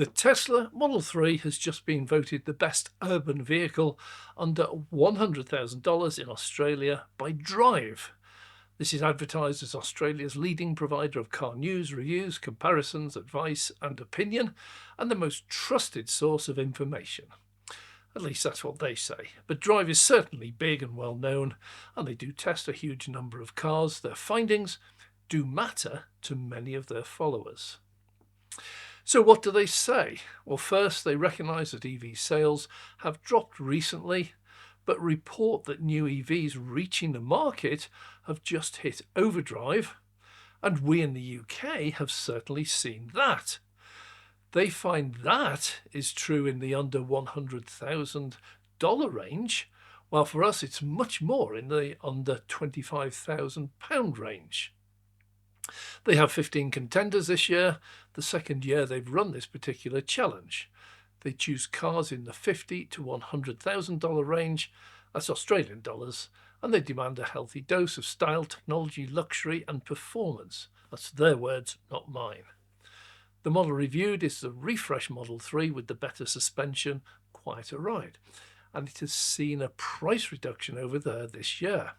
The Tesla Model 3 has just been voted the best urban vehicle under $100,000 in Australia by Drive. This is advertised as Australia's leading provider of car news, reviews, comparisons, advice and opinion, and the most trusted source of information. At least that's what they say. But Drive is certainly big and well known, and they do test a huge number of cars. Their findings do matter to many of their followers. So what do they say? Well, first, they recognise that EV sales have dropped recently, but report that new EVs reaching the market have just hit overdrive, and we in the UK have certainly seen that. They find that is true in the under $100,000 range, while for us it's much more in the under £25,000 range. They have 15 contenders this year, the second year they've run this particular challenge. They choose cars in the $50,000 to $100,000 range, that's Australian dollars, and they demand a healthy dose of style, technology, luxury and performance. That's their words, not mine. The model reviewed is the refresh Model 3 with the better suspension, quieter ride, and it has seen a price reduction over there this year.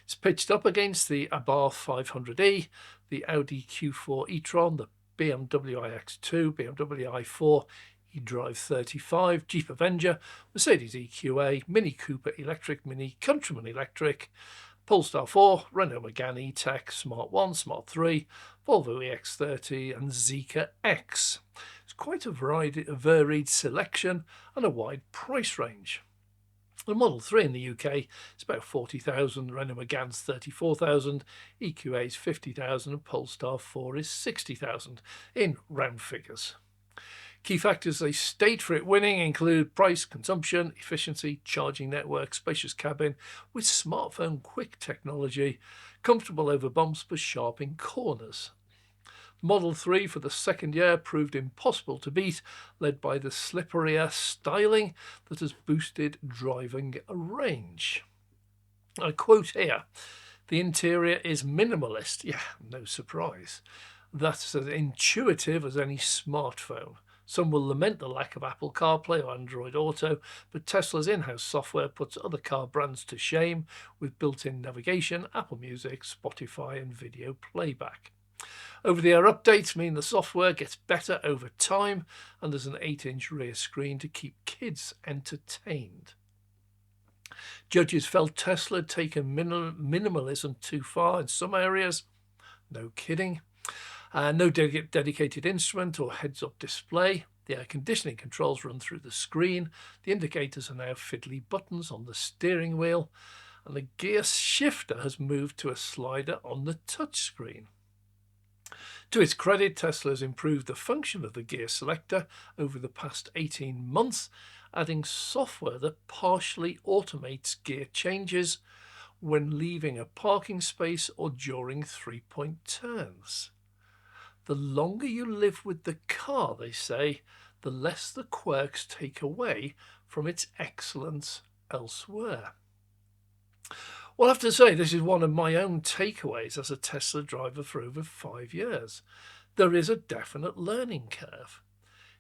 It's pitched up against the Abarth 500e, the Audi Q4 e-tron, the BMW iX2, BMW i4, eDrive 35, Jeep Avenger, Mercedes EQA, Mini Cooper Electric, Mini Countryman Electric, Polestar 4, Renault Megane E-Tech, Smart 1, Smart 3, Volvo EX30 and Zeekr X. It's quite a varied selection and a wide price range. The Model 3 in the UK is about 40,000, Renault Megane's 34,000, EQA is 50,000 and Polestar 4 is 60,000 in round figures. Key factors they state for it winning include price, consumption, efficiency, charging network, spacious cabin with smartphone quick technology, comfortable over bumps but sharp in corners. Model 3 for the second year proved impossible to beat, led by the slipperier styling that has boosted driving range. I quote here, "The interior is minimalist." Yeah, no surprise. That's as intuitive as any smartphone. Some will lament the lack of Apple CarPlay or Android Auto, but Tesla's in-house software puts other car brands to shame with built-in navigation, Apple Music, Spotify and video playback. Over-the-air updates mean the software gets better over time, and there's an 8-inch rear screen to keep kids entertained. Judges felt Tesla had taken minimalism too far in some areas. No kidding. No dedicated instrument or heads-up display. The air conditioning controls run through the screen. The indicators are now fiddly buttons on the steering wheel. And the gear shifter has moved to a slider on the touchscreen. To its credit, Tesla has improved the function of the gear selector over the past 18 months, adding software that partially automates gear changes when leaving a parking space or during three-point turns. The longer you live with the car, they say, the less the quirks take away from its excellence elsewhere. Well, I have to say, this is one of my own takeaways as a Tesla driver for over 5 years. There is a definite learning curve.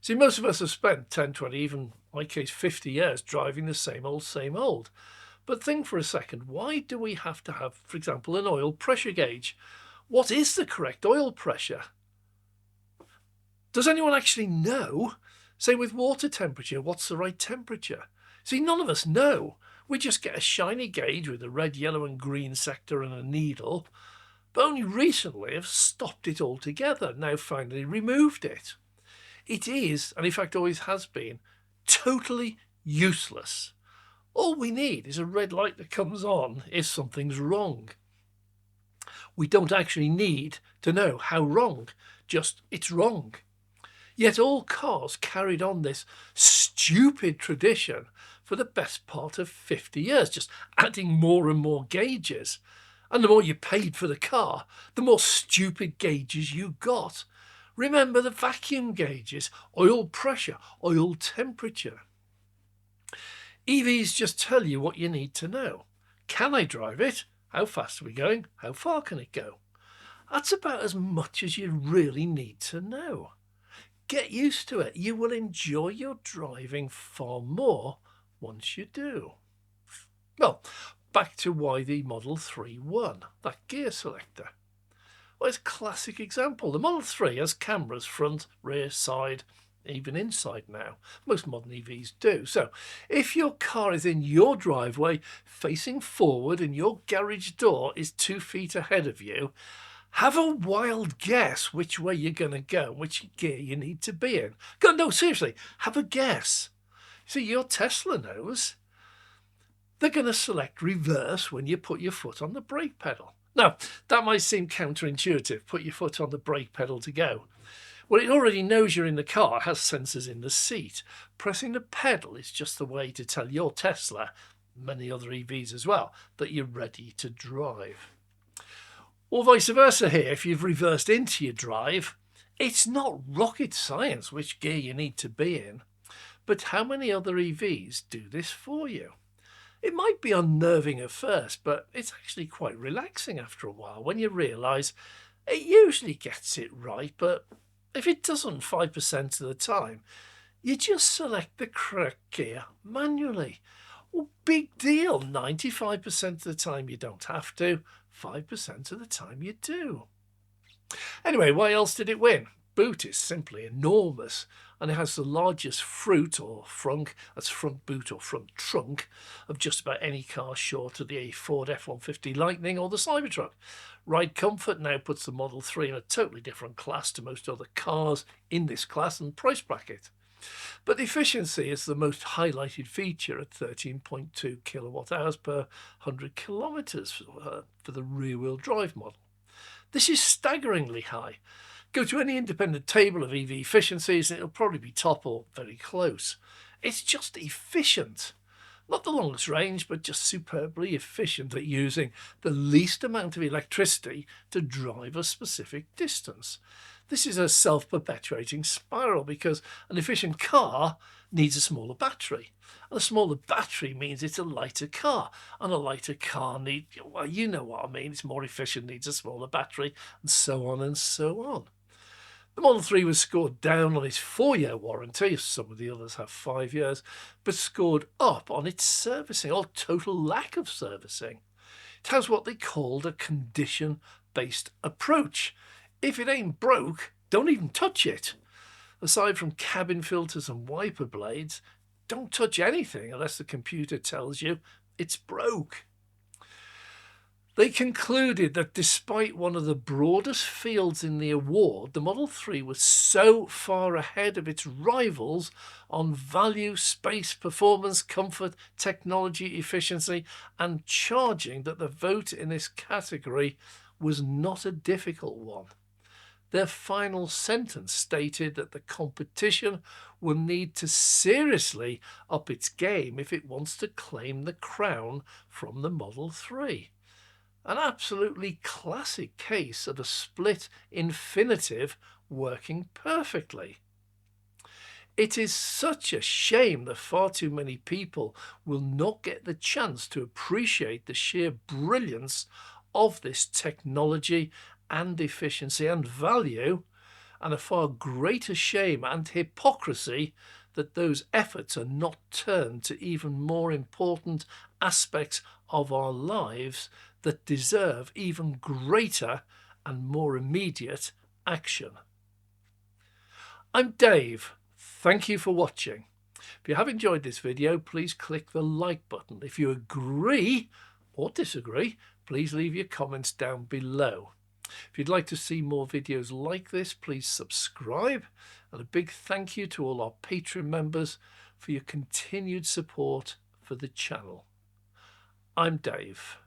See, most of us have spent 10, 20, even in my case 50 years driving the same old. But think for a second, why do we have to have, for example, an oil pressure gauge? What is the correct oil pressure? Does anyone actually know? Say with water temperature, what's the right temperature? See, none of us know. We just get a shiny gauge with a red, yellow and green sector and a needle, but only recently have stopped it altogether, now finally removed it. It is, and in fact always has been, totally useless. All we need is a red light that comes on if something's wrong. We don't actually need to know how wrong, just it's wrong. Yet all cars carried on this stupid tradition for the best part of 50 years, just adding more and more gauges. And the more you paid for the car, the more stupid gauges you got. Remember the vacuum gauges, oil pressure, oil temperature. EVs just tell you what you need to know. Can I drive it? How fast are we going? How far can it go? That's about as much as you really need to know. get used to it. You will enjoy your driving far more once you do. Well, back to why the Model 3 won, that gear selector. Well, it's a classic example. The Model 3 has cameras front, rear, side, even inside now. Most modern EVs do. So if your car is in your driveway facing forward and your garage door is 2 feet ahead of you, have a wild guess which way you're going to go, which gear you need to be in. No, seriously, have a guess. See, your Tesla knows. They're going to select reverse when you put your foot on the brake pedal. Now, that might seem counterintuitive, put your foot on the brake pedal to go. Well, it already knows you're in the car, it has sensors in the seat. Pressing the pedal is just the way to tell your Tesla, many other EVs as well, that you're ready to drive. Or vice versa here, if you've reversed into your drive, it's not rocket science which gear you need to be in, but how many other EVs do this for you? It might be unnerving at first, but it's actually quite relaxing after a while when you realise it usually gets it right, but if it doesn't 5% of the time, you just select the correct gear manually. Well, big deal, 95% of the time you don't have to, 5% of the time you do. Anyway, why else did it win? Boot is simply enormous, and it has the largest fruit or frunk, that's front boot or front trunk, of just about any car short of the Ford F-150 Lightning or the Cybertruck. Ride comfort now puts the Model 3 in a totally different class to most other cars in this class and price bracket. But efficiency is the most highlighted feature at 13.2 kilowatt hours per 100 kilometers for the rear-wheel drive model. This is staggeringly high. Go to any independent table of EV efficiencies and it'll probably be top or very close. It's just efficient. Not the longest range, but just superbly efficient at using the least amount of electricity to drive a specific distance. This is a self-perpetuating spiral because an efficient car needs a smaller battery. And a smaller battery means it's a lighter car. And a lighter car needs, well, you know what I mean, it's more efficient, needs a smaller battery, and so on and so on. The Model 3 was scored down on its 4-year warranty, some of the others have 5 years, but scored up on its servicing, or total lack of servicing. It has what they called a condition-based approach. If it ain't broke, don't even touch it. Aside from cabin filters and wiper blades, don't touch anything unless the computer tells you it's broke. They concluded that despite one of the broadest fields in the award, the Model 3 was so far ahead of its rivals on value, space, performance, comfort, technology, efficiency, and charging that the vote in this category was not a difficult one. Their final sentence stated that the competition will need to seriously up its game if it wants to claim the crown from the Model 3. An absolutely classic case of a split infinitive working perfectly. It is such a shame that far too many people will not get the chance to appreciate the sheer brilliance of this technology and efficiency and value, and a far greater shame and hypocrisy that those efforts are not turned to even more important aspects of our lives that deserve even greater and more immediate action. I'm Dave. Thank you for watching. If you have enjoyed this video, please click the like button. If you agree or disagree, please leave your comments down below. If you'd like to see more videos like this, please subscribe. And a big thank you to all our Patreon members for your continued support for the channel. I'm Dave.